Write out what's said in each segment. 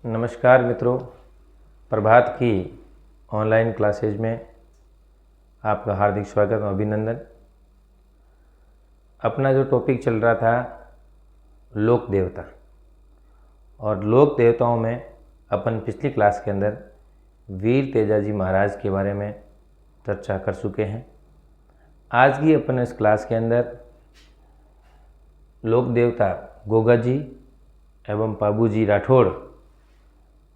नमस्कार मित्रों, प्रभात की ऑनलाइन क्लासेज में आपका हार्दिक स्वागत और अभिनंदन। अपना जो टॉपिक चल रहा था लोक देवता, और लोक देवताओं में अपन पिछली क्लास के अंदर वीर तेजाजी महाराज के बारे में चर्चा कर चुके हैं। आज की अपन इस क्लास के अंदर लोक देवता गोगा जी एवं पाबूजी राठौड़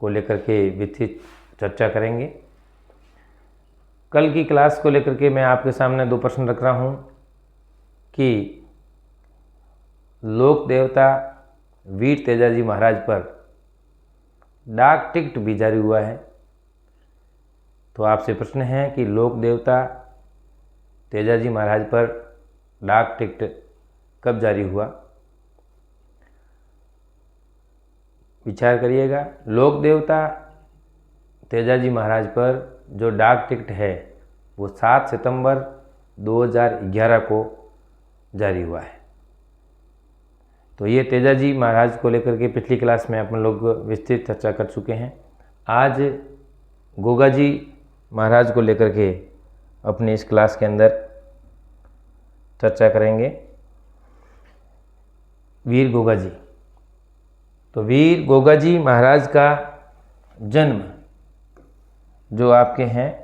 को लेकर के विस्तृत चर्चा करेंगे। कल की क्लास को लेकर के मैं आपके सामने दो प्रश्न रख रहा हूँ कि लोक देवता वीर तेजाजी महाराज पर डाक टिकट भी जारी हुआ है। तो आपसे प्रश्न है कि लोक देवता तेजाजी महाराज पर डाक टिकट कब जारी हुआ। विचार करिएगा। लोक देवता तेजाजी महाराज पर जो डाक टिकट है वो 7 सितंबर 2011 को जारी हुआ है। तो ये तेजाजी महाराज को लेकर के पिछली क्लास में अपन लोग विस्तृत चर्चा कर चुके हैं। आज गोगा जी महाराज को लेकर के अपनी इस क्लास के अंदर चर्चा करेंगे। वीर गोगा जी, तो वीर गोगा जी महाराज का जन्म जो आपके हैं,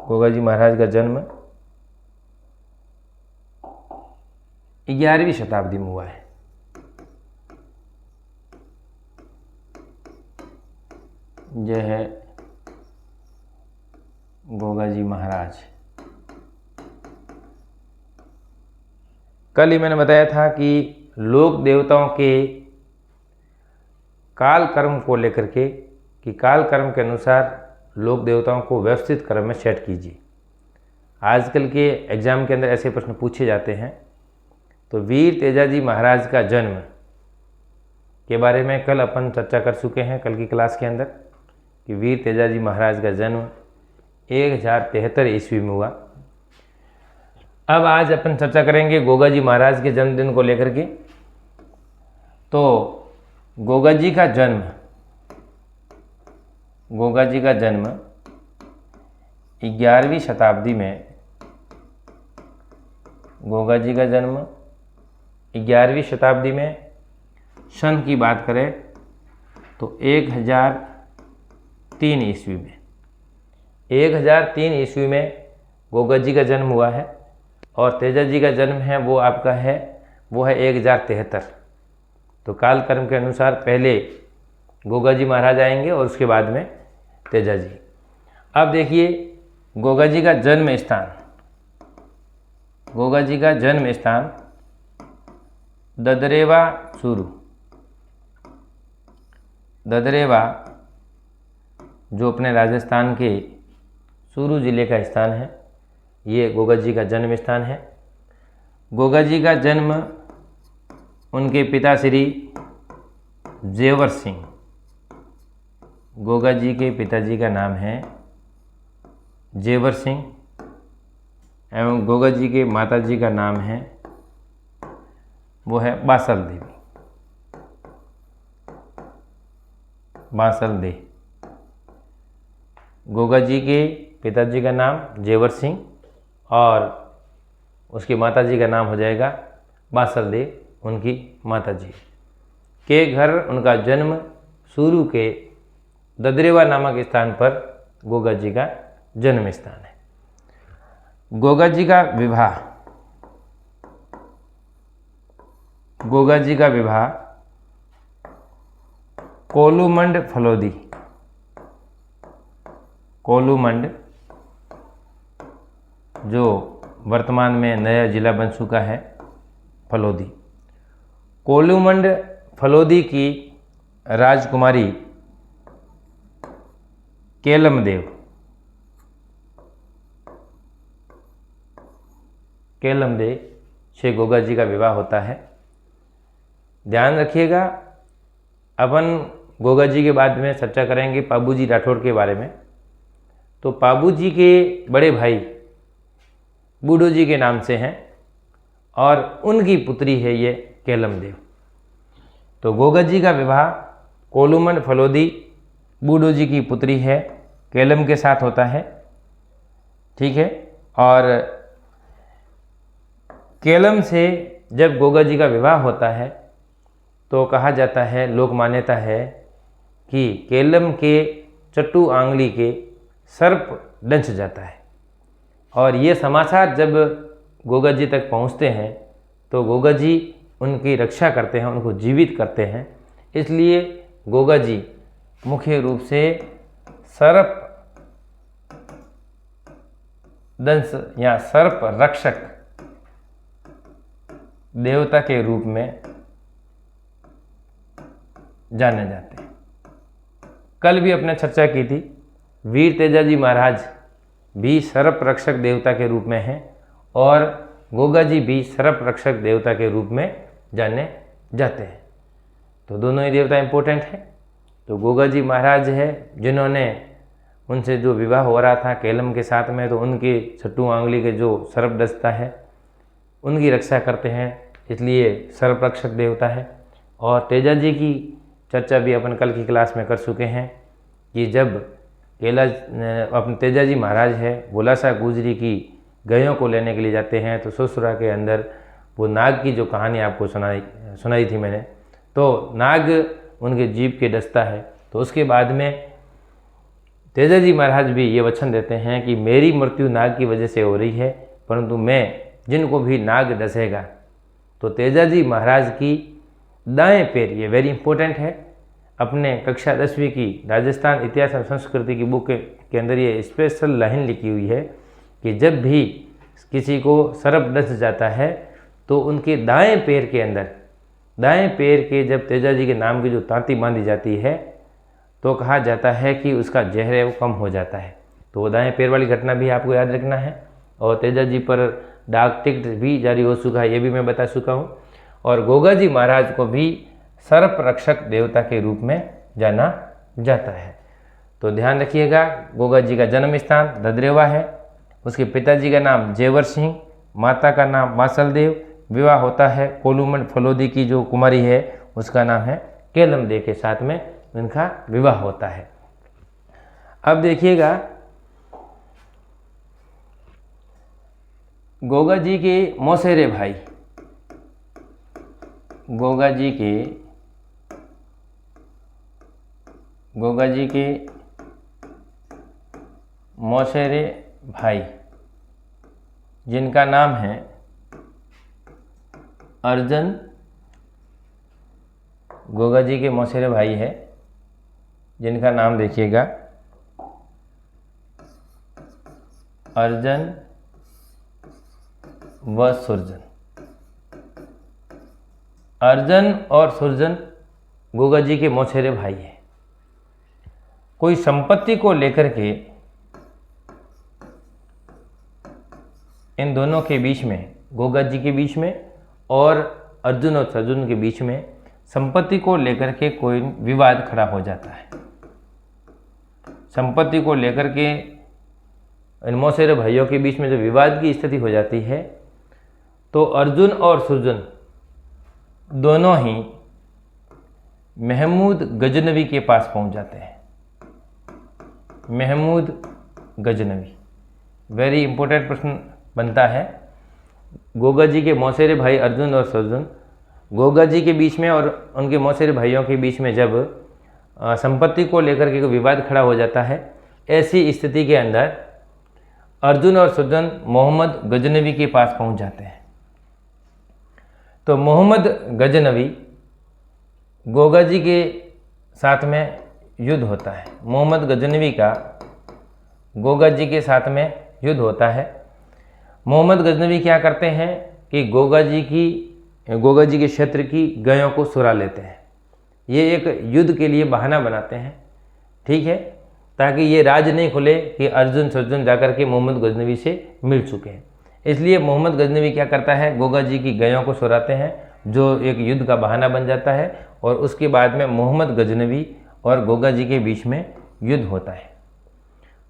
गोगा जी महाराज का जन्म 11वीं शताब्दी में हुआ है। यह है गोगा जी महाराज। कल ही मैंने बताया था कि लोक देवताओं के काल कर्म को लेकर के कि काल कर्म के अनुसार लोक देवताओं को व्यवस्थित क्रम में सेट कीजिए। आजकल के एग्जाम के अंदर ऐसे प्रश्न पूछे जाते हैं। तो वीर तेजाजी महाराज का जन्म के बारे में कल अपन चर्चा कर चुके हैं कल की क्लास के अंदर कि वीर तेजाजी महाराज का जन्म 1073 ईस्वी में हुआ। अब आज अपन चर्चा करेंगे गोगा जी महाराज के जन्मदिन को लेकर के। तो गोगा जी का जन्म 11वीं शताब्दी में, गोगा जी का जन्म 11वीं शताब्दी में, सन की बात करें तो 1003 ईस्वी में, 1003 ईस्वी में गोगा जी का जन्म हुआ है। और तेजाजी का जन्म है वो आपका है 1073। तो काल कर्म के अनुसार पहले गोगा जी महाराज आएंगे और उसके बाद में तेजाजी। अब देखिए गोगा जी का जन्म स्थान, गोगा जी का जन्म स्थान ददरेवा चूरू, ददरेवा जो अपने राजस्थान के चूरू जिले का स्थान है, ये गोगा जी का जन्म स्थान है। गोगा जी का जन्म उनके पिता श्री जेवर सिंह, गोगा जी के पिताजी का नाम है जेवर सिंह एवं गोगा जी के माताजी का नाम है वो है बासल देवी, बासल दे। गोगा जी के पिताजी का नाम जेवर सिंह और उसकी माताजी का नाम हो जाएगा बासल दे। उनकी माताजी के घर उनका जन्म चूरू के ददरेवा नामक स्थान पर गोगा जी का जन्म स्थान है। गोगा जी का विवाह, गोगा जी का विवाह कोलूमंड फलोदी, कोलूमंड जो वर्तमान में नया जिला बन चुका है फलोदी, कोलूमंड फलोदी की राजकुमारी केलमदेव, केलमदेव से गोगा जी का विवाह होता है। ध्यान रखिएगा, अपन गोगा जी के बाद में चर्चा करेंगे पाबूजी राठौड़ के बारे में। तो पाबूजी के बड़े भाई बूढ़ो जी के नाम से हैं और उनकी पुत्री है ये केलमदेव। तो गोगा जी का विवाह कोलूमन फलोदी बूडो जी की पुत्री है केलम के साथ होता है, ठीक है। और केलम से जब गोगा जी का विवाह होता है तो कहा जाता है, लोक मान्यता है कि केलम के चट्टू आंगली के सर्प दंश जाता है। और ये समाचार जब गोगा जी तक पहुंचते हैं तो गोगा जी उनकी रक्षा करते हैं, उनको जीवित करते हैं। इसलिए गोगा जी मुख्य रूप से सर्प दंश या सर्प रक्षक देवता के रूप में जाने जाते हैं। कल भी अपने चर्चा की थी, वीर तेजाजी महाराज भी सर्प रक्षक देवता के रूप में हैं और गोगा जी भी सर्प रक्षक देवता के रूप में जाने जाते हैं। तो दोनों ही देवता इम्पोर्टेंट हैं। तो गोगा जी महाराज है जिन्होंने उनसे जो विवाह हो रहा था केलम के साथ में, तो उनके छट्टू आंगली के जो सर्प दंशता है उनकी रक्षा करते हैं, इसलिए सर्प रक्षक देवता है। और तेजा जी की चर्चा भी अपन कल की क्लास में कर चुके हैं कि जब अपने तेजा जी महाराज है बुलासा गुजरी की गायों को लेने के लिए जाते हैं, तो ससुरा के अंदर वो नाग की जो कहानी आपको सुनाई थी मैंने, तो नाग उनके जीभ के डसता है। तो उसके बाद में तेजा जी महाराज भी ये वचन देते हैं कि मेरी मृत्यु नाग की वजह से हो रही है, परंतु मैं जिनको भी नाग डसेगा, तो तेजा जी महाराज की दाएं पैर, ये वेरी इंपॉर्टेंट है, अपने कक्षा 10वीं की राजस्थान इतिहास और संस्कृति की बुक के अंदर ये स्पेशल लाइन लिखी हुई है कि जब भी किसी को सर्प डस जाता है तो उनके दाएं पैर के अंदर, दाएं पैर के जब तेजा जी के नाम की जो तांती बांधी जाती है तो कहा जाता है कि उसका जहर है वो कम हो जाता है। तो वो दाएं पैर वाली घटना भी आपको याद रखना है। और तेजा जी पर डाक टिकट भी जारी हो चुका है, ये भी मैं बता चुका हूँ। और गोगा जी महाराज को भी सर्प रक्षक देवता के रूप में जाना जाता है। तो ध्यान रखिएगा, गोगा जी का जन्म स्थान ददरेवा है, उसके पिताजी का नाम जेवर सिंह, माता का नाम मासल देव, विवाह होता है कोलूमन फलोदी की जो कुमारी है उसका नाम है केलम दे के साथ में उनका विवाह होता है। अब देखिएगा, गोगा जी के मौसेरे भाई, गोगा जी के मौसेरे भाई जिनका नाम है अर्जन, गोगा जी के मौसेरे भाई है जिनका नाम देखिएगा अर्जन व सुरजन। अर्जन और सुरजन गोगा जी के मौसेरे भाई हैं। कोई संपत्ति को लेकर के इन दोनों के बीच में, गोगा जी के बीच में और अर्जुन और सुरजन के बीच में संपत्ति को लेकर के कोई विवाद खड़ा हो जाता है। संपत्ति को लेकर के इन मौसेरे भाइयों के बीच में जब विवाद की स्थिति हो जाती है तो अर्जुन और सुरजन दोनों ही महमूद गजनवी के पास पहुंच जाते हैं। महमूद गजनवी, वेरी इंपॉर्टेंट प्रश्न बनता है। गोगा जी के मौसेरे भाई अर्जुन और सुरजन, गोगा जी के बीच में और उनके मौसेरे भाइयों के बीच में जब संपत्ति को लेकर के विवाद खड़ा हो जाता है, ऐसी स्थिति के अंदर अर्जुन और सुरजन मोहम्मद गजनवी के पास पहुंच जाते हैं। तो मोहम्मद गजनवी, गोगा जी के साथ में युद्ध होता है। मोहम्मद गजनवी का गोगा जी के साथ में युद्ध होता है। मोहम्मद गजनवी क्या करते हैं कि गोगा जी के क्षेत्र की गायों को चुरा लेते हैं। ये एक युद्ध के लिए बहाना बनाते हैं, ठीक है, ताकि ये राज नहीं खुले कि अर्जुन सुरजन जाकर के मोहम्मद गजनवी से मिल चुके हैं। इसलिए मोहम्मद गजनवी क्या करता है, गोगा जी की गायों को चुराते हैं, जो एक युद्ध का बहाना बन जाता है। और उसके बाद में मोहम्मद गजनवी और गोगा जी के बीच में युद्ध होता है।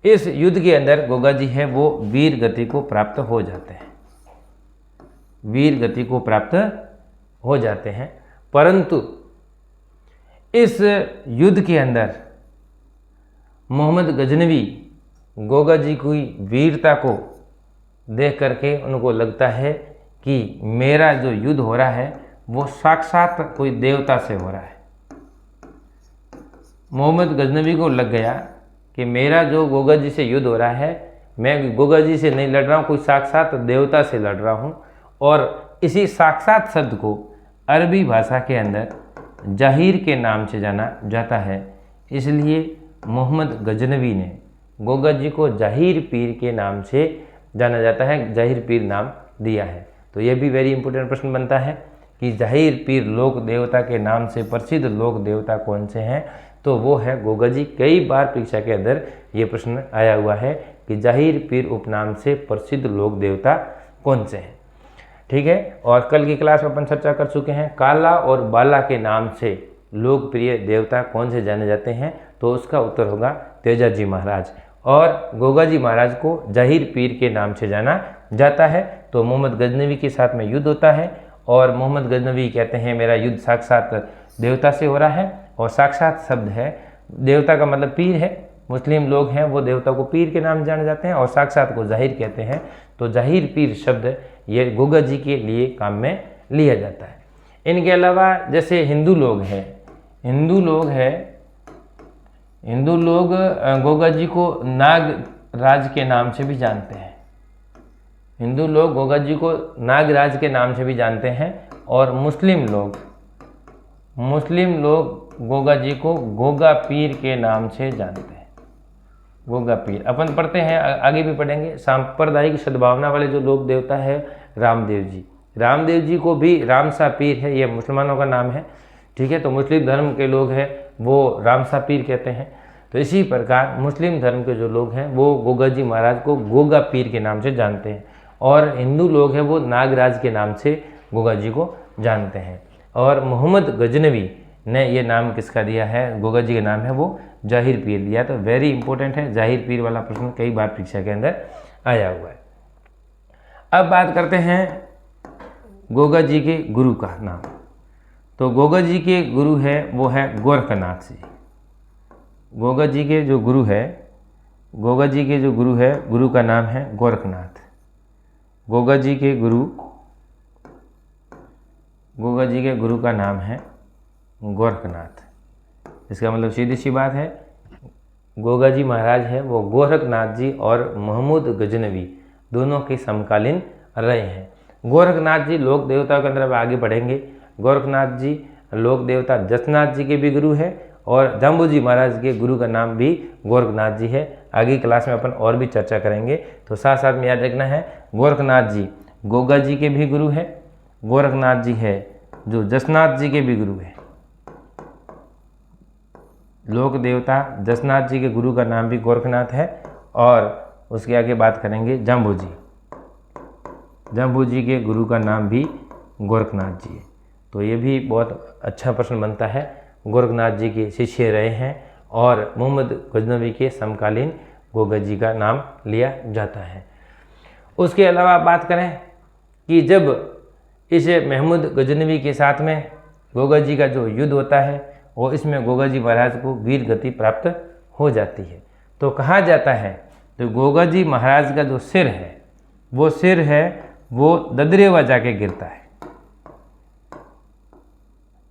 इस युद्ध के अंदर गोगा जी है वो वीर गति को प्राप्त हो जाते हैं, वीर गति को प्राप्त हो जाते हैं। परंतु इस युद्ध के अंदर मोहम्मद गजनवी गोगा जी की वीरता को देख करके उनको लगता है कि मेरा जो युद्ध हो रहा है वो साक्षात कोई देवता से हो रहा है। मोहम्मद गजनवी को लग गया कि मेरा जो गोगा जी से युद्ध हो रहा है, मैं गोगा जी से नहीं लड़ रहा हूँ, कोई साक्षात देवता से लड़ रहा हूँ। और इसी साक्षात शब्द को अरबी भाषा के अंदर जाहिर के नाम से जाना जाता है, इसलिए मोहम्मद गजनवी ने गोगा जी को जाहिर पीर के नाम से जाना जाता है, जाहिर पीर नाम दिया है। तो यह भी वेरी इंपॉर्टेंट प्रश्न बनता है कि जाहिर पीर लोक देवता के नाम से प्रसिद्ध लोक देवता कौन से हैं, तो वो है गोगा जी। कई बार परीक्षा के अंदर ये प्रश्न आया हुआ है कि जाहिर पीर उपनाम से प्रसिद्ध लोक देवता कौन से हैं। ठीक है, और कल की क्लास में अपन चर्चा कर चुके हैं काला और बाला के नाम से लोकप्रिय देवता कौन से जाने जाते हैं, तो उसका उत्तर होगा तेजाजी महाराज। और गोगा जी महाराज को जाहिर पीर के नाम से जाना जाता है। तो मोहम्मद गजनवी के साथ में युद्ध होता है और मोहम्मद गजनवी कहते हैं मेरा युद्ध साक्षात देवता से हो रहा है। और साक्षात शब्द है, देवता का मतलब पीर है, मुस्लिम लोग हैं वो देवता को पीर के नाम जाने जाते हैं और साक्षात को जाहिर कहते हैं। तो जाहिर पीर शब्द ये गोगा जी के लिए काम में लिया जाता है। इनके अलावा जैसे हिंदू लोग गोगा जी को नागराज के नाम से भी जानते हैं। हिंदू लोग गोगा जी को नागराज के नाम से भी जानते हैं। और मुस्लिम लोग गोगा जी को गोगा पीर के नाम से जानते हैं। गोगा पीर अपन पढ़ते हैं, आगे भी पढ़ेंगे। सांप्रदायिक सद्भावना वाले जो लोक देवता है रामदेव जी को भी रामसा पीर है, ये मुसलमानों का नाम है। ठीक है, तो मुस्लिम धर्म के लोग हैं वो रामसा पीर कहते हैं। तो इसी प्रकार मुस्लिम धर्म के जो लोग हैं वो गोगा जी महाराज को गोगा पीर के नाम से जानते हैं। और हिंदू लोग हैं वो नागराज के नाम से गोगा जी को जानते हैं। और मोहम्मद गजनवी ने ये नाम किसका दिया है, गोगा जी का नाम है वो जाहिर पीर दिया। तो वेरी इंपॉर्टेंट है, जाहिर पीर वाला प्रश्न कई बार परीक्षा के अंदर आया हुआ है। अब बात करते हैं गोगा जी के गुरु का नाम। तो गोगा जी के गुरु है वो है गोरखनाथ जी। गोगा जी के जो गुरु है गुरु का नाम है गोरखनाथ। गोगा जी के गुरु का नाम है गोरखनाथ। इसका मतलब सीधी सी बात है, गोगा जी महाराज है वो गोरखनाथ जी और मोहम्मद गजनवी दोनों के समकालीन रहे हैं। गोरखनाथ जी लोक देवता के अंदर अब आगे बढ़ेंगे। गोरखनाथ जी लोक देवता जसनाथ जी के भी गुरु है और जाम्बूजी महाराज के गुरु का नाम भी गोरखनाथ जी है। आगे क्लास में अपन और भी चर्चा करेंगे। तो साथ साथ में याद रखना है, गोरखनाथ जी गोगा जी के भी गुरु है, गोरखनाथ जी है जो जसनाथ जी के भी गुरु है। लोक देवता जसनाथ जी के गुरु का नाम भी गोरखनाथ है। और उसके आगे बात करेंगे जाम्बू जी के गुरु का नाम भी गोरखनाथ जी है। तो ये भी बहुत अच्छा प्रश्न बनता है। गोरखनाथ जी के शिष्य रहे हैं और मोहम्मद गजनवी के समकालीन गोगा जी का नाम लिया जाता है। उसके अलावा बात करें कि जब इस मोहम्मद गजनवी के साथ में गोगा जी का जो युद्ध होता है और इसमें गोगा जी महाराज को वीर गति प्राप्त हो जाती है। तो कहा जाता है तो गोगा जी महाराज का जो सिर है वो ददरेवा जाके गिरता है,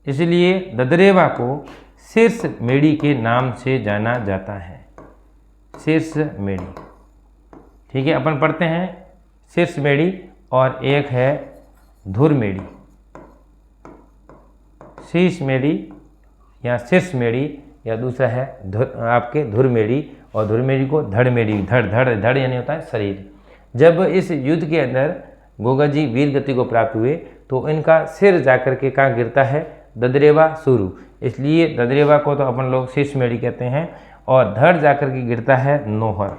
इसलिए ददरेवा को शीर्ष मेढ़ी के नाम से जाना जाता है। शीर्ष मेढ़ी, ठीक है, अपन पढ़ते हैं शीर्ष मेढ़ी और एक है धुर मेढ़ी। शीर्ष मेढ़ी या शीर्ष मेढ़ी या दूसरा है आपके धुर मेढ़ी। और धुर मेढ़ी को धड़ मेढ़ी, धड़ यानी होता है शरीर। जब इस युद्ध के अंदर गोगा जी वीर गति को प्राप्त हुए तो इनका सिर जाकर के कहाँ गिरता है, ददरेवा शुरू, इसलिए ददरेवा को तो अपन लोग शीर्ष मेढ़ी कहते हैं। और धड़ जाकर के गिरता है नोहर,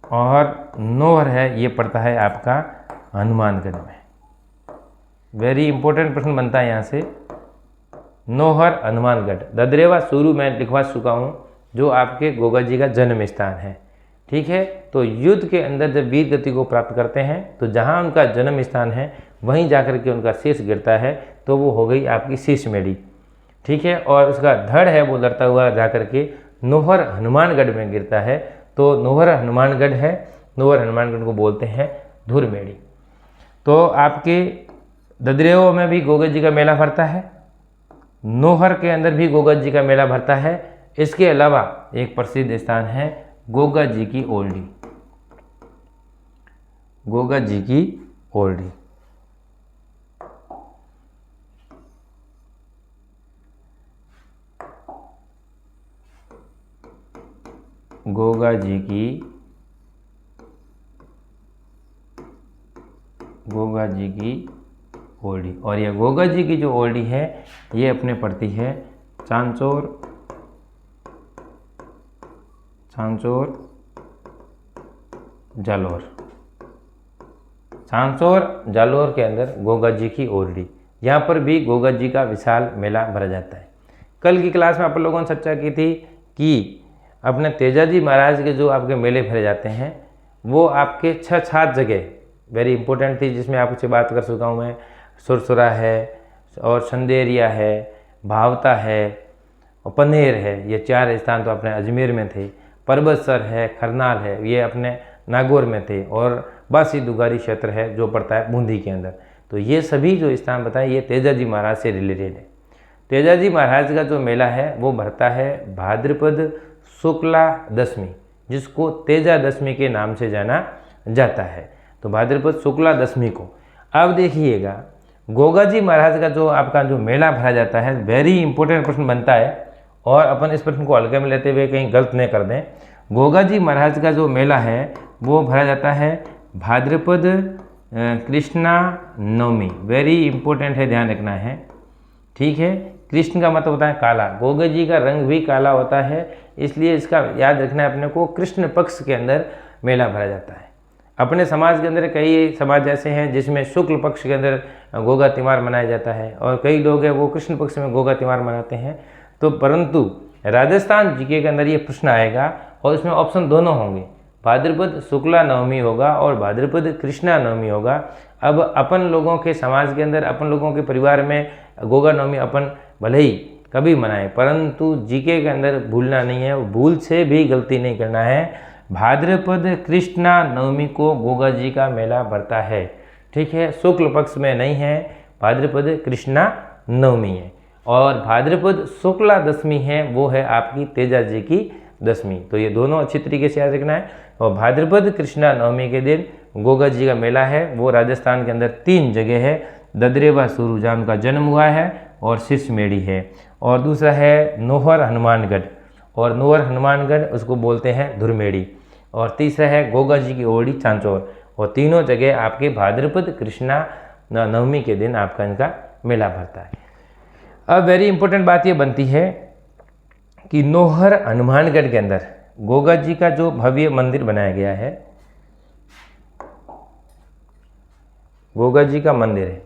और नोहर है ये पड़ता है आपका हनुमानगढ़ में। वेरी इंपॉर्टेंट प्रश्न बनता है यहाँ से, नोहर हनुमानगढ़। ददरेवा शुरू मैं लिखवा चुका हूँ जो आपके गोगा जी का जन्म स्थान है। ठीक है, तो युद्ध के अंदर जब वीर गति को प्राप्त करते हैं तो जहाँ उनका जन्म स्थान है वहीं जाकर के उनका शीर्ष गिरता है, तो वो हो गई आपकी शीर्ष मेढ़ी। ठीक है। और उसका धड़ है वो लड़ता हुआ जा करके नोहर हनुमानगढ़ में गिरता है। तो नोहर हनुमानगढ़ है, नोहर हनुमानगढ़ को बोलते हैं धुरमेड़ी। तो आपके ददरेव में भी गोगा जी का मेला भरता है, नोहर के अंदर भी गोगा जी का मेला भरता है। इसके अलावा एक प्रसिद्ध स्थान है गोगा जी की ओल्डी, गोगा जी की ओल्डी। गोगा जी की ओल्डी। और यह गोगा जी की जो ओल्डी है ये अपने पड़ती है चांचौर जालोर। चांचौर जालोर के अंदर गोगा जी की ओल्डी, यहाँ पर भी गोगा जी का विशाल मेला भरा जाता है। कल की क्लास में आप लोगों ने चर्चा की थी कि अपने तेजाजी महाराज के जो आपके मेले भरे जाते हैं वो आपके 6-7 जगह वेरी इंपॉर्टेंट थी, जिसमें आपसे बात कर चुका हूँ मैं। सुरसुरा है और संदेरिया है, भावता है और पनेर है, ये 4 स्थान तो अपने अजमेर में थे। परबतसर है, खरनाल है, ये अपने नागौर में थे। और बासी दुगारी क्षेत्र है जो पड़ता है बूंदी के अंदर। तो ये सभी जो स्थान बताए ये तेजाजी महाराज से रिलेटेड है। तेजाजी महाराज का जो मेला है वो भरता है भाद्रपद शुक्ला दशमी, जिसको तेजा दशमी के नाम से जाना जाता है। तो भाद्रपद शुक्ला दशमी को। अब देखिएगा गोगा जी महाराज का जो आपका जो मेला भरा जाता है, वेरी इंपॉर्टेंट प्रश्न बनता है और अपन इस प्रश्न को हल्के में लेते हुए कहीं गलत नहीं कर दें। गोगा जी महाराज का जो मेला है वो भरा जाता है भाद्रपद कृष्णा नवमी। वेरी इंपॉर्टेंट है, ध्यान रखना है, ठीक है। कृष्ण का मतलब होता है काला, गोगा जी का रंग भी काला होता है, इसलिए इसका याद रखना है अपने को। कृष्ण पक्ष के अंदर मेला भरा जाता है। अपने समाज के अंदर कई समाज ऐसे हैं जिसमें शुक्ल पक्ष के अंदर गोगा त्योहार मनाया जाता है और कई लोग हैं वो कृष्ण पक्ष में गोगा त्योहार मनाते हैं। तो परंतु राजस्थान जीके के अंदर ये प्रश्न आएगा और इसमें ऑप्शन दोनों होंगे, भाद्रपद शुक्ला नवमी होगा और भाद्रपद कृष्णा नवमी होगा। अब अपन लोगों के समाज के अंदर, अपन लोगों के परिवार में गोगा नवमी अपन भले ही कभी मनाएं, परंतु जीके के अंदर भूलना नहीं है, भूल से भी गलती नहीं करना है। भाद्रपद कृष्णा नवमी को गोगा जी का मेला भरता है, ठीक है। शुक्ल पक्ष में नहीं है, भाद्रपद कृष्णा नवमी है। और भाद्रपद शुक्ला दशमी है वो है आपकी तेजा जी की दशमी। तो ये दोनों अच्छी तरीके से याद रखना है। और भाद्रपद कृष्णा नवमी के दिन गोगा जी का मेला है वो राजस्थान के अंदर 3 जगह है। ददरेवा सूरूजाम का जन्म हुआ है और शीर्षमेड़ी है, और दूसरा है नोहर हनुमानगढ़, और नोहर हनुमानगढ़ उसको बोलते हैं धुरमेड़ी, और तीसरा है गोगा जी की ओल्डी चांचौर। और तीनों जगह आपके भाद्रपद कृष्णा नवमी के दिन आपका इनका मेला भरता है। अब वेरी इंपॉर्टेंट बात ये बनती है कि नोहर हनुमानगढ़ के अंदर गोगा जी का जो भव्य मंदिर बनाया गया है, गोगा जी का मंदिर है,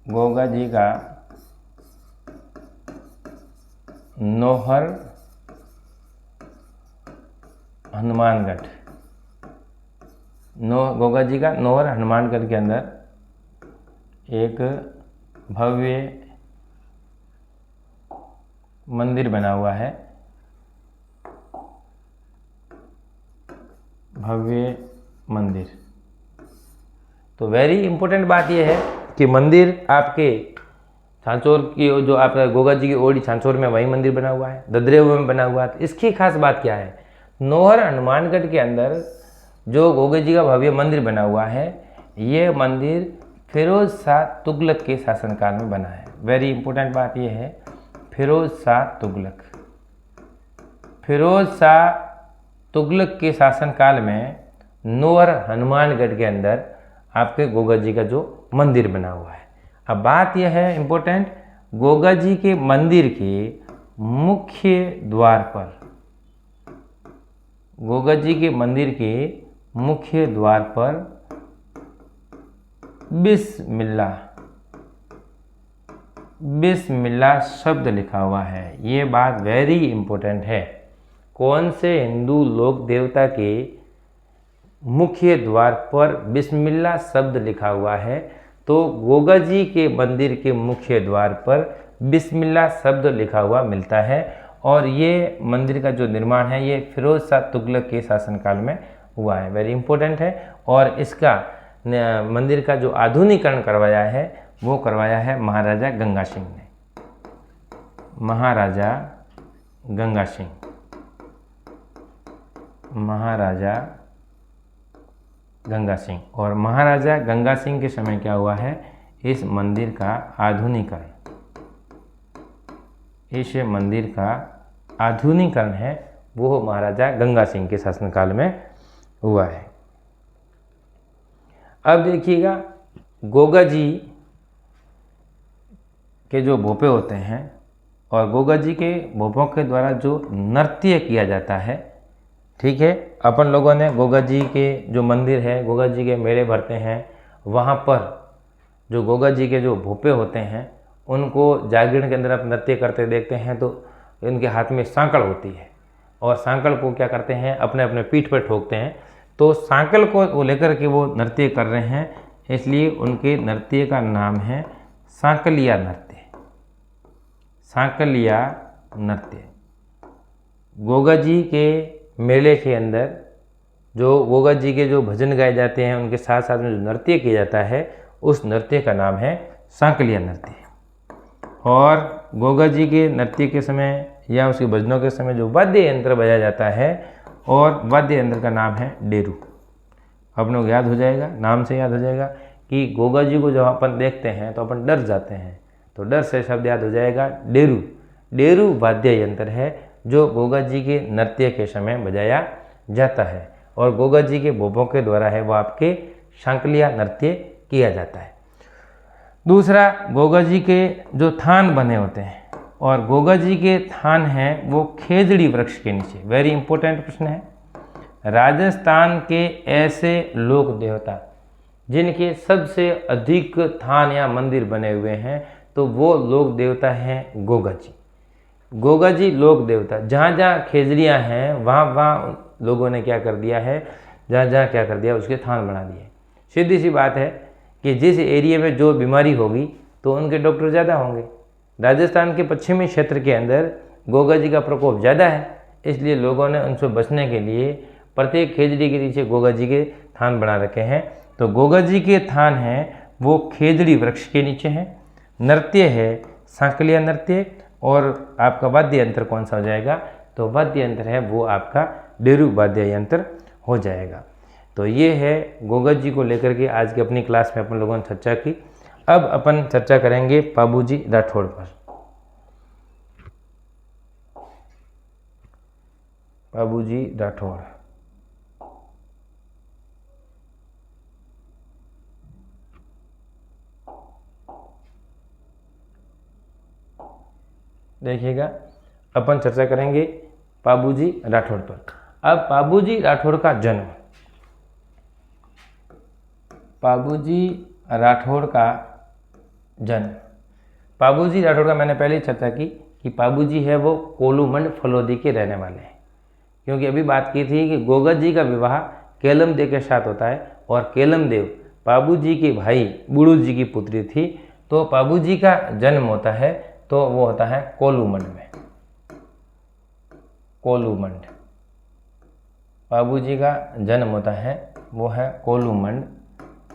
गोगा जी का नोहर हनुमानगढ़, गोगा जी का नोहर हनुमानगढ़ के अंदर एक भव्य मंदिर बना हुआ है, भव्य मंदिर। तो वेरी इंपॉर्टेंट बात यह है कि मंदिर आपके छांचौर की जो आपका गोगा जी की ओल्डी छांचौर में वही मंदिर बना हुआ है, ददरेव में बना हुआ है। तो इसकी खास बात क्या है, नोहर हनुमानगढ़ के अंदर जो गोगा जी का भव्य मंदिर बना हुआ है, ये मंदिर फिरोज शाह तुगलक के शासनकाल में बना है। वेरी इंपॉर्टेंट बात यह है, फिरोज शाह तुगलक, फिरोज शाह तुगलक के शासनकाल में नोहर हनुमानगढ़ के अंदर आपके गोगा जी का जो मंदिर बना हुआ है। अब बात यह है इंपॉर्टेंट, गोगा जी के मंदिर के मुख्य द्वार पर, गोगा जी के मंदिर के मुख्य द्वार पर बिस्मिल्लाह, बिस्मिल्लाह शब्द लिखा हुआ है। ये बात वेरी इंपॉर्टेंट है। कौन से हिंदू लोक देवता के मुख्य द्वार पर बिस्मिल्लाह शब्द लिखा हुआ है, तो गोगा जी के मंदिर के मुख्य द्वार पर बिस्मिल्लाह शब्द लिखा हुआ मिलता है और ये मंदिर का जो निर्माण है ये फिरोज शाह तुगलक के शासनकाल में हुआ है, वेरी इंपॉर्टेंट है। और इसका मंदिर का जो आधुनिकीकरण करवाया है वो करवाया है महाराजा गंगा सिंह ने, महाराजा गंगा सिंह, महाराजा गंगा सिंह। और महाराजा गंगा सिंह के समय क्या हुआ है, इस मंदिर का आधुनिकीकरण, इस मंदिर का आधुनिकीकरण है वो महाराजा गंगा सिंह के शासनकाल में हुआ है। अब देखिएगा, गोगा जी के जो भोपे होते हैं और गोगा जी के भोपों के द्वारा जो नृत्य किया जाता है, ठीक है, अपन लोगों ने गोगा जी के जो मंदिर है, गोगा जी के मेले भरते हैं, वहाँ पर जो गोगा जी के जो भोपे होते हैं उनको जागरण के अंदर आप नृत्य करते देखते हैं तो इनके हाथ में सांकड़ होती है और सांकड़ को क्या करते हैं, अपने अपने पीठ पर ठोकते हैं। तो सांकल को वो लेकर के वो नृत्य कर रहे हैं, इसलिए उनके नृत्य का नाम है सांकलिया नृत्य, सांकलिया नृत्य। गोगा जी के मेले के अंदर जो गोगा जी के जो भजन गाए जाते हैं उनके साथ साथ में जो नृत्य किया जाता है उस नृत्य का नाम है सांकलिया नृत्य। और गोगा जी के नृत्य के समय या उसके भजनों के समय जो वाद्य यंत्र बजाया जाता है और वाद्य यंत्र का नाम है डेरू। अपन लोग याद हो जाएगा, नाम से याद हो जाएगा कि गोगा जी को जब अपन देखते हैं तो अपन डर जाते हैं, तो डर से शब्द याद हो जाएगा डेरू। डेरू वाद्य यंत्र है जो गोगा जी के नृत्य के समय बजाया जाता है और गोगा जी के भोपों के द्वारा है वो आपके सांकलिया नृत्य किया जाता है। दूसरा, गोगा जी के जो थान बने होते हैं और गोगा जी के थान हैं वो खेजड़ी वृक्ष के नीचे, वेरी इंपॉर्टेंट प्रश्न है। राजस्थान के ऐसे लोक देवता जिनके सबसे अधिक थान या मंदिर बने हुए हैं तो वो लोक देवता हैं गोगा जी। गोगा जी लोक देवता, जहाँ जहाँ खेजड़ियाँ हैं वहाँ वहाँ लोगों ने क्या कर दिया है, जहाँ जहाँ क्या कर दिया उसके थान बना दिए। सीधी सी बात है कि जिस एरिया में जो बीमारी होगी तो उनके डॉक्टर ज़्यादा होंगे। राजस्थान के पश्चिमी क्षेत्र के अंदर गोगा जी का प्रकोप ज़्यादा है, इसलिए लोगों ने उनसे बचने के लिए प्रत्येक खेजड़ी के नीचे गोगा जी के थान बना रखे हैं। तो गोगा जी के थान हैं वो खेजड़ी वृक्ष के नीचे हैं। नृत्य है सांकलिया नृत्य और आपका वाद्य यंत्र कौन सा हो जाएगा, तो वाद्य यंत्र है वो आपका डेरू वाद्य यंत्र हो जाएगा। तो ये है गोगा जी को लेकर के आज की अपनी क्लास में अपन लोगों ने चर्चा की। अब अपन चर्चा करेंगे पाबूजी राठौड़ पर। पाबूजी राठौड़, देखिएगा अपन चर्चा करेंगे पाबूजी राठौड़ पर। अब पाबूजी राठौड़ का जन्म, पाबूजी राठौड़ का जन्म, पाबूजी राठौड़ का मैंने पहले ही चर्चा की कि पाबूजी है वो कोलूमंड फलोदी के रहने वाले हैं, क्योंकि अभी बात की थी कि गोगा जी का विवाह केलम देव के साथ होता है और केलम देव पाबूजी के भाई बुड़ू जी की पुत्री थी। तो पाबूजी का जन्म होता है तो वो होता है कोलूमंड में, कोलूमंड। पाबूजी का जन्म होता है वो है कोलूमंड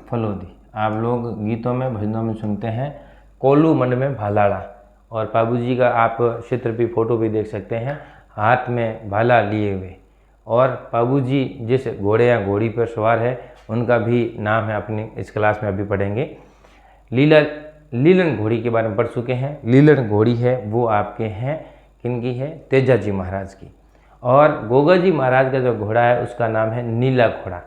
फलोदी। आप लोग गीतों में भजनों में सुनते हैं कोलूमंड में भालाड़ा, और पाबूजी का आप चित्र भी फोटो भी देख सकते हैं, हाथ में भाला लिए हुए। और पाबूजी जिस घोड़े या घोड़ी पर सवार है उनका भी नाम है, अपनी इस क्लास में अभी पढ़ेंगे। लीलन घोड़ी के बारे में पढ़ चुके हैं। लीलन घोड़ी है वो आपके हैं किनकी है, तेजाजी महाराज की। और गोगा जी महाराज का जो घोड़ा है उसका नाम है नीला घोड़ा।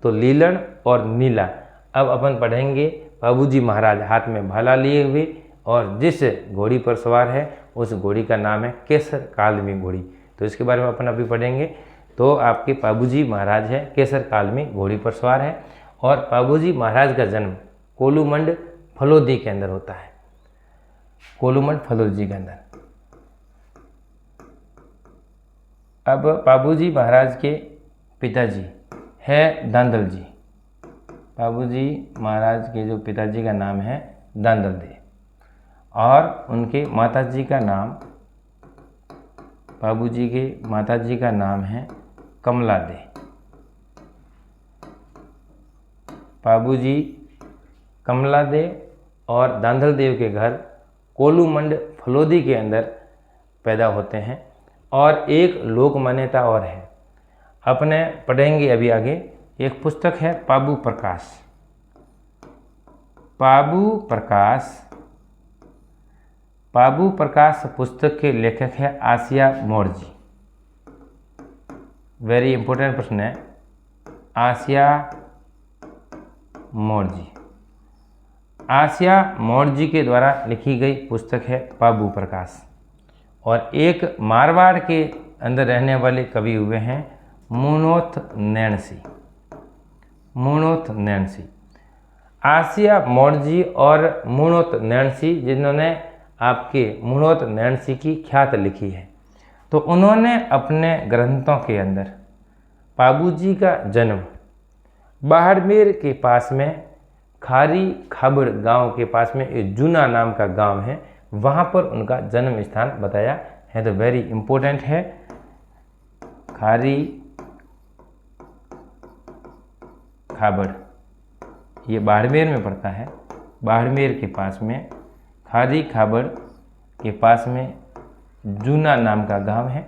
तो लीलन और नीला। अब अपन पढ़ेंगे पाबूजी महाराज हाथ में भाला लिए हुए और जिस घोड़ी पर सवार है उस घोड़ी का नाम है केसर कालमी घोड़ी। तो इसके बारे में अपन अभी पढ़ेंगे। तो आपके पाबूजी महाराज है केसर कालमी घोड़ी पर सवार है और पाबूजी महाराज का जन्म कोलूमंड फलोदी के अंदर होता है, कोलूमंड फलोदी के अंदर। अब पाबूजी महाराज के पिताजी है दांदल जी, बाबूजी महाराज के जो पिताजी का नाम है दांदल दे और उनके माताजी का नाम, बाबूजी के माताजी का नाम है कमला दे। बाबूजी कमला दे और दांदल देव के घर कोलूमंड फलोदी के अंदर पैदा होते हैं। और एक लोक मान्यता और है, अपने पढ़ेंगे अभी आगे। एक पुस्तक है पाबू प्रकाश। पाबू प्रकाश पुस्तक के लेखक है आसिया मोर्जी। वेरी इंपॉर्टेंट प्रश्न है, आसिया मोर्जी। आसिया मोर्जी के द्वारा लिखी गई पुस्तक है पाबू प्रकाश। और एक मारवाड़ के अंदर रहने वाले कवि हुए हैं मुनोथ नैणसी। आसिया मोर्जी और मुनोथ नैणसी, जिन्होंने आपके मुनोथ नैणसी की ख्यात लिखी है, तो उन्होंने अपने ग्रंथों के अंदर बाबूजी का जन्म बाड़मेर के पास में खारी खाबड़ गांव के पास में एक जूना नाम का गांव है, वहां पर उनका जन्म स्थान बताया है। तो वेरी इंपॉर्टेंट है, खारी खाबड़, ये बाड़मेर में पड़ता है। बाड़मेर के पास में खारी खाबड़ के पास में जूना नाम का गांव है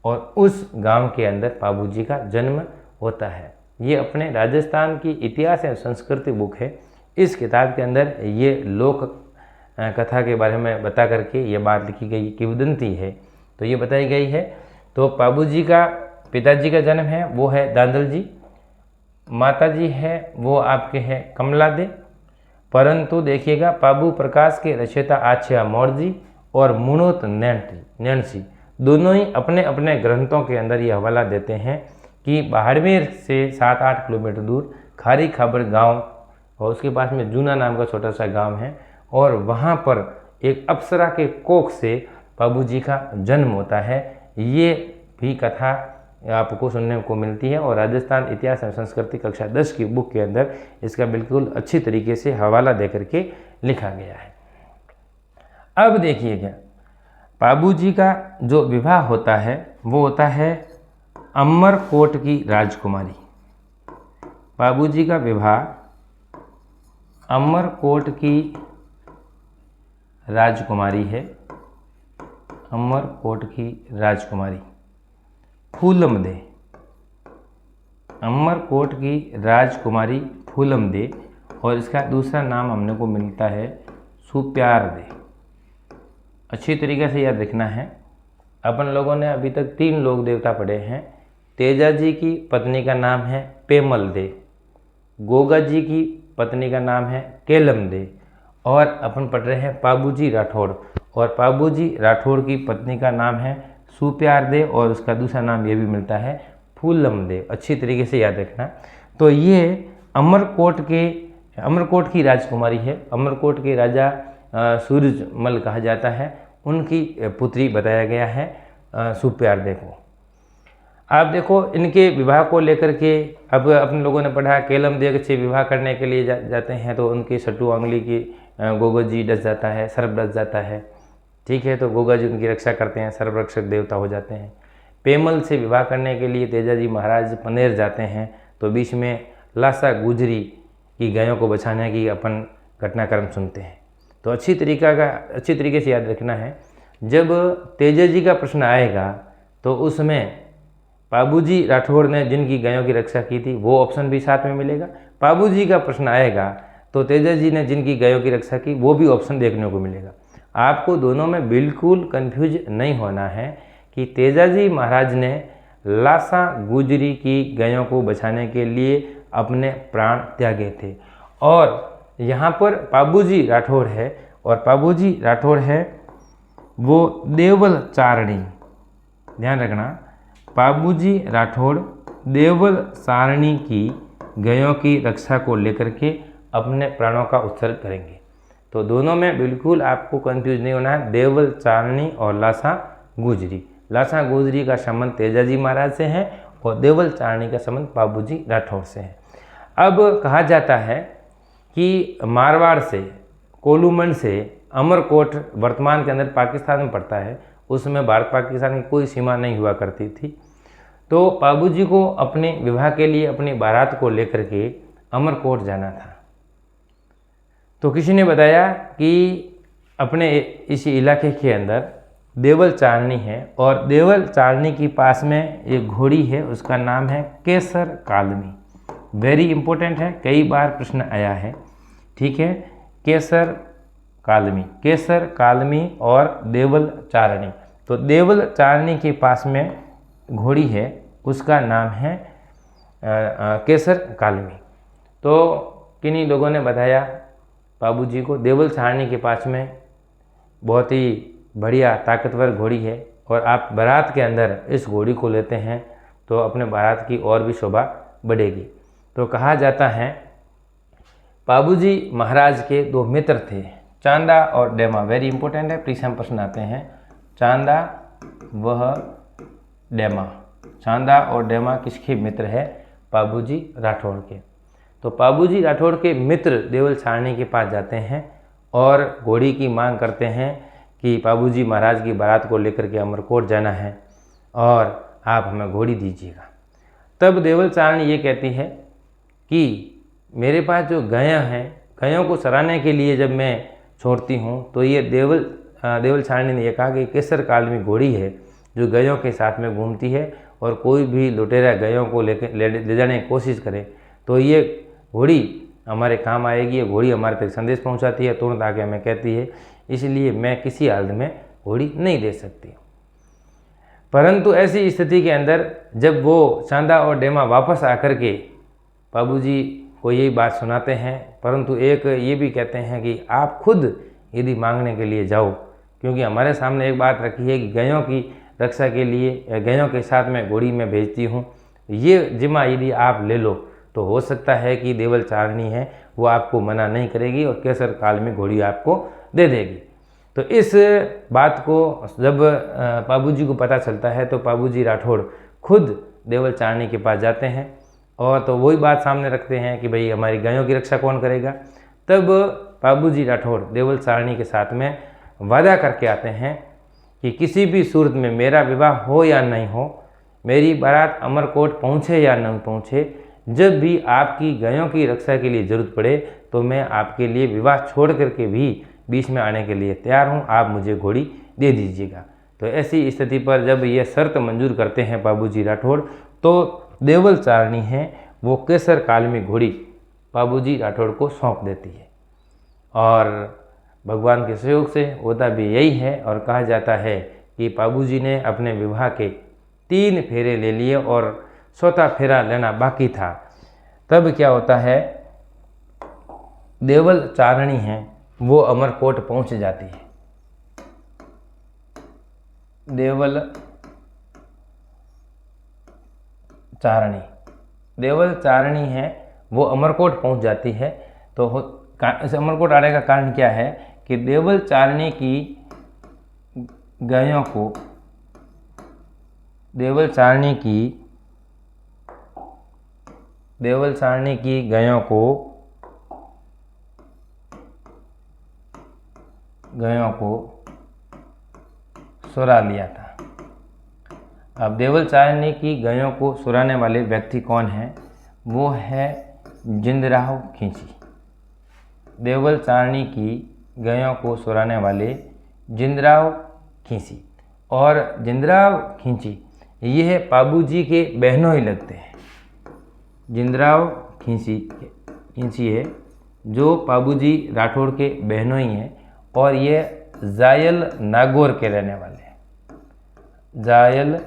और उस गांव के अंदर बाबूजी का जन्म होता है। ये अपने राजस्थान की इतिहास एवं संस्कृति बुक है। इस किताब के अंदर ये लोक कथा के बारे में बता करके ये बात लिखी गई, किंवदंती है तो ये बताई गई है। तो बाबूजी का पिताजी का जन्म है वो है दांदल जी, माताजी है वो आपके हैं कमला दे। परंतु देखिएगा पाबू प्रकाश के रचयिता आसिया मोर्जी और मुनोथ नैणसी दोनों ही अपने अपने ग्रंथों के अंदर ये हवाला देते हैं कि बाड़मेर से 7-8 किलोमीटर दूर खारी खाबड़ गांव और उसके पास में जूना नाम का छोटा सा गांव है और वहां पर एक अप्सरा के कोख से बाबूजी का जन्म होता है। ये भी कथा आपको सुनने को मिलती है और राजस्थान इतिहास एवं संस्कृति कक्षा 10 की बुक के अंदर इसका बिल्कुल अच्छी तरीके से हवाला दे करके लिखा गया है। अब देखिएगा, बाबूजी का जो विवाह होता है वो होता है अमरकोट की राजकुमारी। बाबूजी का विवाह अमरकोट की राजकुमारी है, अमरकोट की राजकुमारी फूलम दे। अमरकोट की राजकुमारी फूलम दे और इसका दूसरा नाम हमने को मिलता है सुप्यार दे। अच्छी तरीके से याद रखना है। अपन लोगों ने अभी तक 3 लोक देवता पढ़े हैं। तेजा जी की पत्नी का नाम है पेमल दे, गोगा जी की पत्नी का नाम है केलम दे और अपन पढ़ रहे हैं बाबूजी राठौड़ और बाबूजी राठौड़ की पत्नी का नाम है सुप्यार दे और उसका दूसरा नाम ये भी मिलता है फूलम दे। अच्छी तरीके से याद रखना। तो ये अमरकोट की राजकुमारी है। अमरकोट के राजा सूरजमल कहा जाता है, उनकी पुत्री बताया गया है सुप्यार दे को। आप देखो इनके विवाह को लेकर के अब अपने लोगों ने पढ़ा केलम देव से विवाह करने के लिए जाते हैं तो उनकी सट्टू आंगली की गोगा जी डस जाता है, सर्प डस जाता है। ठीक है, तो गोगा जी उनकी रक्षा करते हैं, सर्वरक्षक देवता हो जाते हैं। पेमल से विवाह करने के लिए तेजा जी महाराज पनेर जाते हैं तो बीच में लासा गुजरी की गायों को बचाने की अपन घटनाक्रम सुनते हैं। तो अच्छी तरीके से याद रखना है। जब तेजा जी का प्रश्न आएगा तो उसमें बाबूजी राठौड़ ने जिनकी गायों की रक्षा की थी वो ऑप्शन भी साथ में मिलेगा। बाबूजी का प्रश्न आएगा तो तेजा जी ने जिनकी गायों की रक्षा की वो भी ऑप्शन देखने को मिलेगा। आपको दोनों में बिल्कुल कंफ्यूज नहीं होना है कि तेजा जी महाराज ने लासा गुजरी की गायों को बचाने के लिए अपने प्राण त्यागे थे और यहाँ पर बाबूजी राठौड़ है और बाबूजी राठौड़ है वो देवल चारणी। ध्यान रखना, बाबूजी राठौड़ देवल सारणी की गायों की रक्षा को लेकर के अपने प्राणों का उत्सर्ग करेंगे। तो दोनों में बिल्कुल आपको कंफ्यूज नहीं होना है, देवल चारणी और लासा गुजरी। लासा गुजरी का संबंध तेजा जी महाराज से है और देवल चारणी का संबंध बाबूजी राठौड़ से है। अब कहा जाता है कि मारवाड़ से, कोलूमंड से अमरकोट वर्तमान के अंदर पाकिस्तान में पड़ता है, उसमें भारत पाकिस्तान की कोई सीमा नहीं हुआ करती थी। तो बाबूजी को अपने विवाह के लिए अपनी बारात को लेकर के अमरकोट जाना था। तो किसी ने बताया कि अपने इस इलाके के अंदर देवल चारनी है और देवल चारनी के पास में एक घोड़ी है, उसका नाम है केसर कालमी। वेरी इंपॉर्टेंट है, कई बार प्रश्न आया है। ठीक है, केसर कालमी और देवल चारणी। तो देवल चारणी के पास में घोड़ी है, उसका नाम है केसर कालमी। तो किन्हीं लोगों ने बताया बाबूजी को देवल चारणी के पास में बहुत ही बढ़िया ताकतवर घोड़ी है और आप बारात के अंदर इस घोड़ी को लेते हैं तो अपने बारात की और भी शोभा बढ़ेगी। तो कहा जाता है बाबूजी महाराज के दो मित्र थे, चांदा और डेमा। वेरी इंपॉर्टेंट है, परीक्षा प्रश्न आते हैं। चांदा वह डेमा, चांदा और डेमा किसके मित्र है? बाबूजी राठौड़ के। तो बाबूजी राठौड़ के मित्र देवल चारणी के पास जाते हैं और घोड़ी की मांग करते हैं कि बाबूजी महाराज की बारात को लेकर के अमरकोट जाना है और आप हमें घोड़ी दीजिएगा। तब देवल चारणी ये कहती है कि मेरे पास जो गयां हैं, गयों को चराने के लिए जब मैं छोड़ती हूँ तो ये देवल चारणी ने यह कहा कि केसर कालमी घोड़ी है जो गयों के साथ में घूमती है और कोई भी लुटेरा गयों को ले जाने की कोशिश करे तो ये घोड़ी हमारे काम आएगी। ये घोड़ी हमारे तक संदेश पहुंचाती है, तुरंत आके हमें कहती है, इसलिए मैं किसी हालत में घोड़ी नहीं दे सकती। परंतु ऐसी स्थिति के अंदर जब वो चांदा और डेमा वापस आकर के बाबूजी को यही बात सुनाते हैं, परंतु एक ये भी कहते हैं कि आप खुद यदि मांगने के लिए जाओ, क्योंकि हमारे सामने एक बात रखी है कि गयों की रक्षा के लिए या गयों के साथ में घोड़ी में भेजती हूँ, ये जिम्मा यदि आप ले लो तो हो सकता है कि देवल चारणी है वो आपको मना नहीं करेगी और केसर काल में घोड़ी आपको दे देगी। तो इस बात को जब बाबूजी को पता चलता है तो बाबूजी राठौड़ खुद देवल चारणी के पास जाते हैं और तो वही बात सामने रखते हैं कि भाई हमारी गायों की रक्षा कौन करेगा। तब बाबूजी राठौड़ देवल चारणी के साथ में वादा करके आते हैं कि किसी भी सूरत में मेरा विवाह हो या नहीं हो, मेरी बारात अमरकोट पहुँचे या नहीं पहुँचे, जब भी आपकी गायों की रक्षा के लिए ज़रूरत पड़े तो मैं आपके लिए विवाह छोड़ करके भी बीच में आने के लिए तैयार हूँ, आप मुझे घोड़ी दे दीजिएगा। तो ऐसी स्थिति पर जब ये शर्त मंजूर करते हैं बाबूजी राठौड़ तो देवल चारणी है वो केसर कालमी घोड़ी बाबूजी राठौड़ को सौंप देती है और भगवान के सहयोग से होता भी यही है। और कहा जाता है कि बाबूजी ने अपने विवाह के 3 फेरे ले लिए और 4था फेरा लेना बाकी था। तब क्या होता है, देवल चारणी है वो अमरकोट पहुंच जाती है। देवल चारणी है वो अमरकोट पहुंच जाती है। तो अमरकोट आने का कारण क्या है कि देवल चारणी की गायों को गायों को सुरा लिया था। अब देवल चारणी की गायों को सुराने वाले व्यक्ति कौन हैं? वो है जिंदराव खींची। देवल चारणी की गायों को सुराने वाले जिंदराव खींची और जिंदराव खींची ये बाबूजी के बहनों ही लगते हैं। जिंदराव खींची है जो बाबूजी राठौड़ के बहनों ही हैं और ये जायल नागौर के रहने वाले हैं। जायल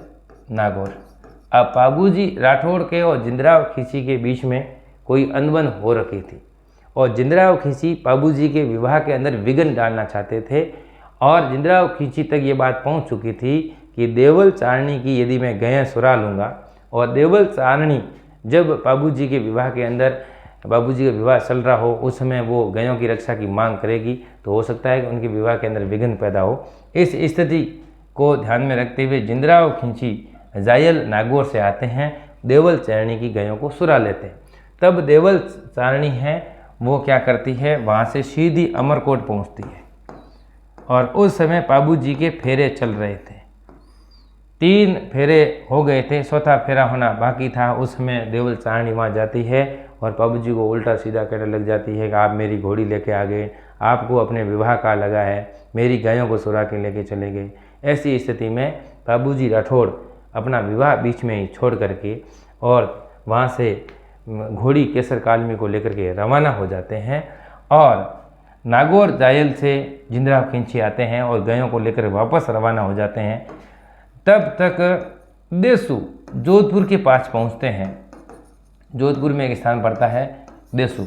नागौर। अब बाबूजी राठौड़ के और जिंदराव खींची के बीच में कोई अनबन हो रखी थी और जिंदराव खींची बाबूजी के विवाह के अंदर विघ्न डालना चाहते थे और जिंदराव खींची तक ये बात पहुंच चुकी थी कि देवल चारणी की यदि मैं गयां सुरा लूँगा और देवल चारणी जब बाबूजी के विवाह के अंदर बाबूजी का विवाह चल रहा हो उस समय वो गयों की रक्षा की मांग करेगी तो हो सकता है कि उनके विवाह के अंदर विघ्न पैदा हो। इस स्थिति को ध्यान में रखते हुए जिंदराव खींची जायल नागौर से आते हैं, देवल चारणी की गयों को सुरा लेते हैं। तब देवल चारणी है वो क्या करती है, वहाँ से सीधी अमरकोट पहुँचती है। और उस समय पाबू जी के फेरे चल रहे थे, 3 फेरे हो गए थे, 4था फेरा होना बाकी था। उस समय देवल चारणी वहाँ जाती है और पाबू जी को उल्टा सीधा कहने लग जाती है कि आप मेरी घोड़ी लेके आ गए, आपको अपने विवाह का लगा है, मेरी गायों को सुरा के लेके चले गए। ऐसी स्थिति में पाबू जी राठौड़ अपना विवाह बीच में ही छोड़ करके और वहाँ से घोड़ी केसर कालमी को लेकर के रवाना हो जाते हैं और नागौर जायल से जिंदराव खिंची आते हैं और गायों को लेकर वापस रवाना हो जाते हैं। तब तक देसू जोधपुर के पास पहुंचते हैं। जोधपुर में एक स्थान पड़ता है देसू,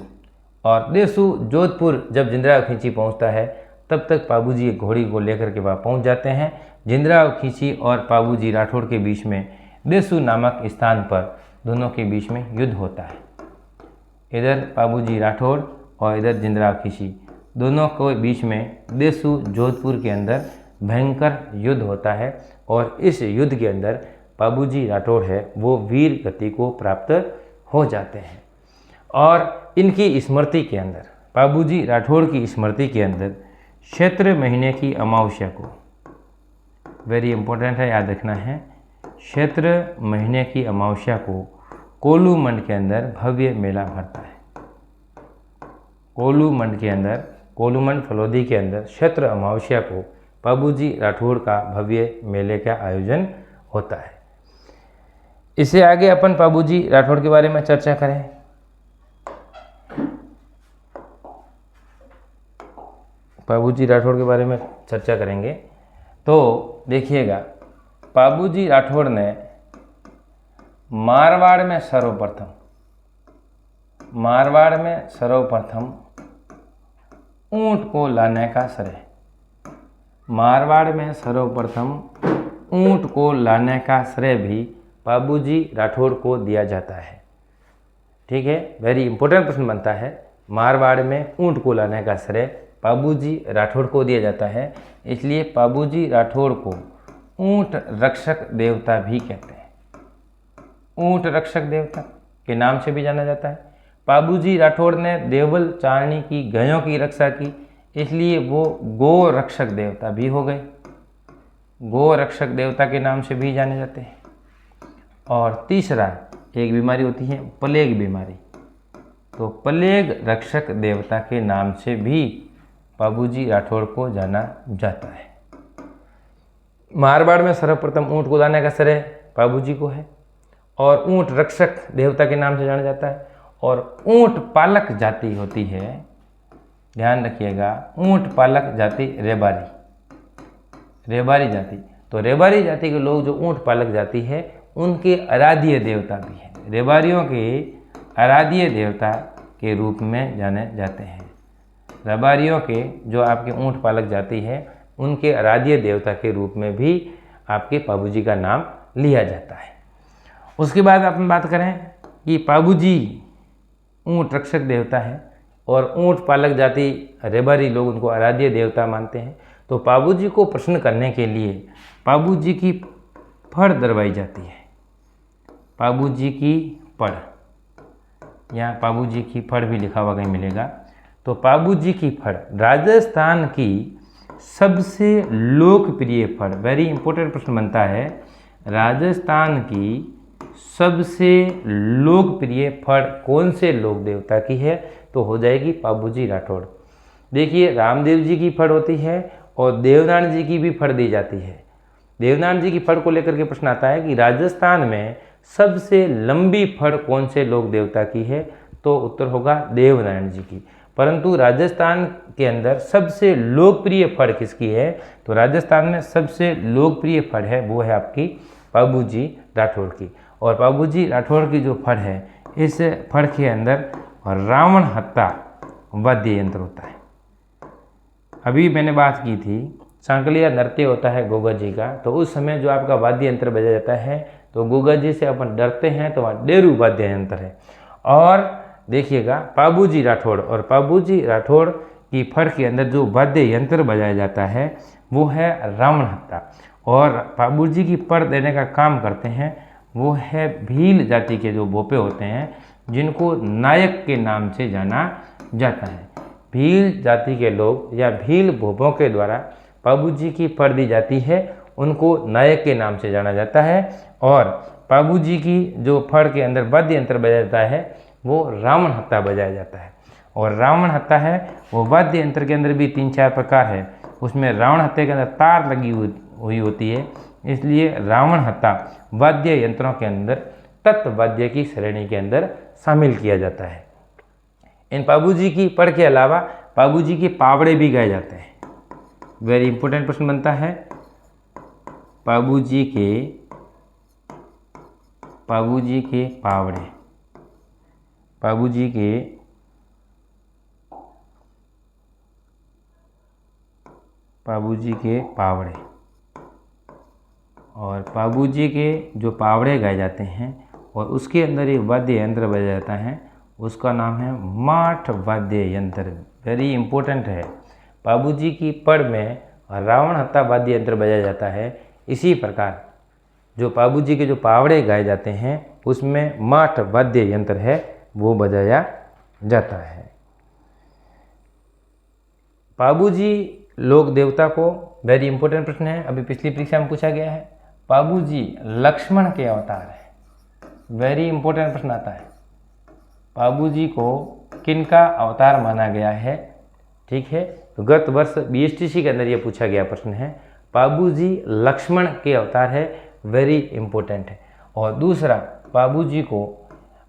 और देसू जोधपुर जब जिंदराव खिंची पहुंचता है तब तक पाबू जी घोड़ी को लेकर के वहाँ पहुंच जाते हैं। जिंदराव खिंची और पाबू जी राठौड़ के बीच में देसू नामक स्थान पर दोनों के बीच में युद्ध होता है। इधर पाबू जी राठौड़ और इधर जिंदराव खिंची, दोनों के बीच में देसू जोधपुर के अंदर भयंकर युद्ध होता है। और इस युद्ध के अंदर पाबू जी राठौड़ है वो वीर गति को प्राप्त हो जाते हैं। और इनकी स्मृति के अंदर, पाबू जी राठौड़ की स्मृति के अंदर क्षेत्र महीने की अमावस्या को, वेरी इंपॉर्टेंट है, याद रखना है, क्षेत्र महीने की अमावस्या को कोल्लू मंड के अंदर भव्य मेला भरता है। कोल्लू मंड के अंदर, कोल्लू मंड फलोदी के अंदर क्षेत्र अमावस्या को पाबू जी राठौड़ का भव्य मेले का आयोजन होता है। इससे आगे अपन पाबू जी राठौड़ के बारे में चर्चा करें। पाबू जी राठौड़ के बारे में चर्चा करेंगे तो देखिएगा, पाबू जी राठौड़ ने मारवाड़ में सर्वप्रथम ऊंट को लाने का श्रेय, मारवाड़ में सर्वप्रथम ऊंट को लाने का श्रेय भी पाबू जी राठौड़ को दिया जाता है। ठीक है, वेरी इंपॉर्टेंट प्रश्न बनता है। मारवाड़ में ऊंट को लाने का श्रेय पाबू जी राठौड़ को दिया जाता है, इसलिए पाबू जी राठौड़ को ऊंट रक्षक देवता भी कहते हैं। ऊंट रक्षक देवता के नाम से भी जाना जाता है। पाबू जी राठौड़ ने देवल चारणी की गायों की रक्षा की, इसलिए वो गो रक्षक देवता भी हो गए, गो रक्षक देवता के नाम से भी जाने जाते हैं। और तीसरा एक बीमारी होती है प्लेग बीमारी, तो प्लेग रक्षक देवता के नाम से भी पाबू जी राठौड़ को जाना जाता है। मारवाड़ में सर्वप्रथम ऊंट को लाने का श्रेय पाबू जी को है और ऊंट रक्षक देवता के नाम से जाना जाता है। और ऊंट पालक जाति होती है, ध्यान रखिएगा, ऊंट पालक जाति रेबारी जाति। तो रेबारी जाति के लोग जो ऊंट पालक जाति है उनके आराध्य देवता भी हैं, रेबारियों के आराध्य देवता के रूप में जाने जाते हैं। रेबारियों के जो आपके ऊंट पालक जाति है उनके आराध्य देवता के रूप में भी आपके पाबू जी का नाम लिया जाता है। उसके बाद अपन बात करें कि पाबू जी ऊंट रक्षक देवता है और ऊंट पालक जाति रेबारी लोग उनको आराध्य देवता मानते हैं। तो पाबू जी को प्रसन्न करने के लिए पाबू जी की फड़ दरवाई जाती है। पाबू जी की फड़, यहाँ पाबू जी की फड़ भी लिखा हुआ कहीं मिलेगा। तो पाबू जी की फड़ राजस्थान की सबसे लोकप्रिय फड़, वेरी इंपॉर्टेंट प्रश्न बनता है, राजस्थान की सबसे लोकप्रिय फड़ कौन से लोक देवता की है? तो हो जाएगी पाबू जी राठौड़। देखिए, रामदेव जी की फड़ होती है और देवनारायण जी की भी फड़ दी जाती है। देवनारायण जी की फड़ को लेकर के प्रश्न आता है कि राजस्थान में सबसे लंबी फड़ कौन से लोक देवता की है? तो उत्तर होगा देवनारायण जी की। परंतु राजस्थान के अंदर सबसे लोकप्रिय फड़ किसकी है? तो राजस्थान में सबसे लोकप्रिय फड़ है वो है आपकी पाबू जी राठौड़ की। और पाबू जी राठौड़ की जो फड़ है, इस फड़ के अंदर रावण हत्ता वाद्य यंत्र होता है। अभी मैंने बात की थी सांकलिया नृत्य होता है गोगा जी का, तो उस समय जो आपका वाद्य यंत्र बजा जाता है तो गोगा जी से अपन डरते हैं, तो वहाँ डेरू वाद्य यंत्र है। और देखिएगा, पाबू जी राठौड़ और पाबू जी राठौड़ की फड़ के अंदर जो वाद्य यंत्र बजाया जाता है वो है रावण हत्ता। और पाबू जी की फड़ देने का काम करते हैं वो है भील जाति के जो भोपे होते हैं, जिनको नायक के नाम से जाना जाता है। भील जाति के लोग या भील भोपों के द्वारा पाबूजी की फड़ दी जाती है, उनको नायक के नाम से जाना जाता है। और पाबूजी की जो फड़ के अंदर वाद्य यंत्र बजाया जाता है वो रावण हत्था बजाया जाता है। और रावण हत्था है वो वाद्य यंत्र के अंदर भी 3-4 प्रकार है। उसमें रावण हत्थे के अंदर तार लगी हुई होती है, इसलिए रावण हत्था वाद्य यंत्रों के अंदर तत्वाद्य की श्रेणी के अंदर शामिल किया जाता है। इन पाबूजी की फड़ के अलावा पाबूजी के पावड़े भी गाए जाते हैं। वेरी इंपॉर्टेंट प्रश्न बनता है, पाबूजी के पावड़े, पाबूजी के पावड़े। और पाबूजी के जो पावड़े गाए जाते हैं और उसके अंदर एक वाद्य यंत्र बजाया जाता है, उसका नाम है माठ वाद्य यंत्र। वेरी इंपॉर्टेंट है। पाबूजी की पड़ में रावण हत्था वाद्य यंत्र बजाया जाता है। इसी प्रकार जो पाबूजी के जो पावड़े गाए जाते हैं उसमें माठ वाद्य यंत्र है वो बजाया जाता है। पाबूजी लोक देवता को, वेरी इंपॉर्टेंट प्रश्न है, अभी पिछली परीक्षा में पूछा गया है। पाबूजी लक्ष्मण के अवतार है। वेरी इंपॉर्टेंट प्रश्न आता है, पाबूजी को किनका अवतार माना गया है? ठीक है, तो गत वर्ष BSTC के अंदर ये पूछा गया प्रश्न है। पाबूजी लक्ष्मण के अवतार है, वेरी इंपॉर्टेंट है। और दूसरा, पाबूजी को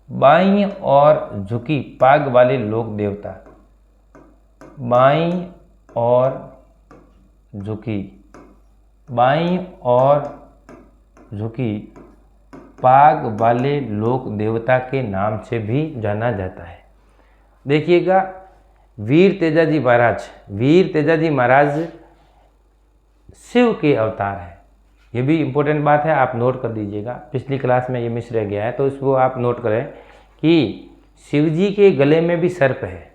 बाईं और झुकी पाग वाले लोक देवता, बाईं और झुकी पाग वाले लोक देवता के नाम से भी जाना जाता है। देखिएगा, वीर तेजाजी महाराज शिव के अवतार है। ये भी इम्पोर्टेंट बात है, आप नोट कर दीजिएगा। पिछली क्लास में ये मिस रह गया है तो इसको आप नोट करें कि शिवजी के गले में भी सर्प है।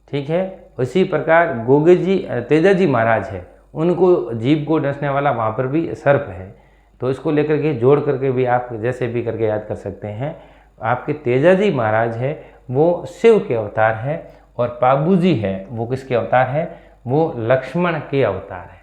ठीक है, उसी प्रकार तेजाजी महाराज है, उनको जीभ को डसने वाला वहाँ पर भी सर्प है। तो इसको लेकर के जोड़ करके भी आप जैसे भी करके याद कर सकते हैं। आपके तेजाजी महाराज है वो शिव के अवतार है और पाबूजी है वो किसके अवतार है? वो लक्ष्मण के अवतार है।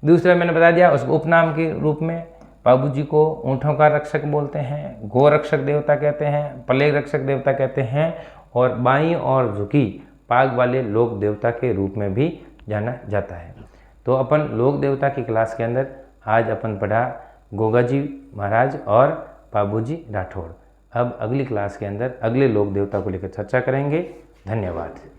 दूसरा मैंने बता दिया, उसको उपनाम के रूप में पाबूजी को ऊँटों का रक्षक बोलते हैं, गो रक्षक देवता कहते हैं, प्लेग रक्षक देवता कहते हैं, और बाईं और झुकी पाग वाले लोक देवता के रूप में भी जाना जाता है। तो अपन लोक देवता की क्लास के अंदर आज अपन पढ़ा गोगाजी महाराज और पाबूजी राठौड़। अब अगली क्लास के अंदर अगले लोक देवता को लेकर चर्चा करेंगे। धन्यवाद।